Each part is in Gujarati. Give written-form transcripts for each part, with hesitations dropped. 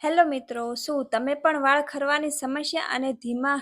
હેલો મિત્રો, શું તમે પણ વાળ ખરવાની સમસ્યા અને ધીમા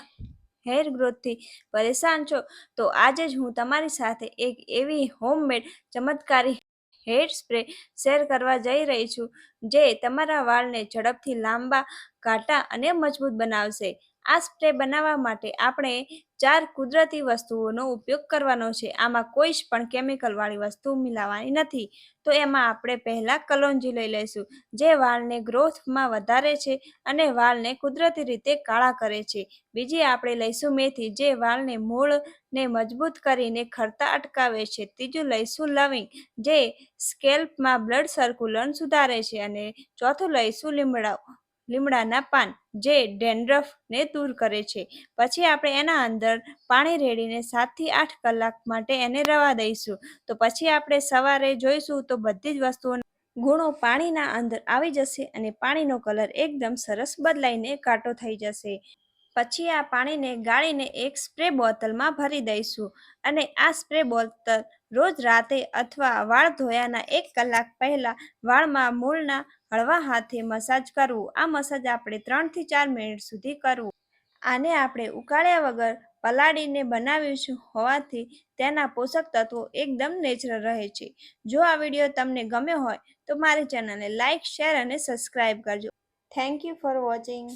હેર ગ્રોથથી પરેશાન છો? તો આજે જ હું તમારી સાથે એક એવી હોમમેડ ચમત્કારી હેર સ્પ્રે શેર કરવા જઈ રહી છું જે તમારા વાળને ઝડપથી લાંબા, ઘાટા અને મજબૂત બનાવશે. આ સ્પ્રે બનાવવા માટે આપણે 4 કુદરતી વસ્તુઓનો ઉપયોગ કરવાનો છે. આમાં કોઈ જ પણ કેમિકલવાળી વસ્તુ મિલાવવાની નથી. તો એમાં આપણે પહેલા કલોંજી લઈ લઈશું, જે વાળને ગ્રોથમાં વધારે છે અને વાળને કુદરતી રીતે કાળા કરે છે. બીજી આપણે લઈશું મેથી, જે વાળને મૂળને મજબૂત કરીને ખરતા અટકાવે છે. ત્રીજું લઈશું લવિંગ, જે સ્કેલ્પમાં બ્લડ સર્ક્યુલન સુધારે છે. અને ચોથું લઈશું લીમડાના પાન, જે ડેન્ડ્રફને દૂર કરે છે. પછી આપણે એના અંદર પાણી રેડીને 7 થી 8 કલાક માટે એને રવા દઈશું. તો પછી આપણે સવારે જોઈશું તો બધી જ વસ્તુઓના ગુણો પાણીના અંદર આવી જશે અને પાણીનો કલર એકદમ સરસ બદલાઈને ઘાટો થઈ જશે. પછી આ પાણીને ગાળીને એક સ્પ્રે બોટલમાં ભરી દઈશું અને આ સ્પ્રે બોટલ રોજ રાતે અથવા વાળ ધોયાના 1 કલાક પહેલા વાળમાં મૂળના હળવા હાથે મસાજ કરવું. આ મસાજ આપણે 3 થી 4 મિનિટ સુધી કરવું. આને આપણે ઉકાળ્યા વગર પલાળીને બનાવીશું હોવાથી તેના પોષક તત્વો એકદમ નેચરલ રહે છે. જો આ વિડીયો તમને ગમ્યો હોય તો મારી ચેનલને લાઇક, શેર અને સબસ્ક્રાઈબ કરજો. Thank you for watching.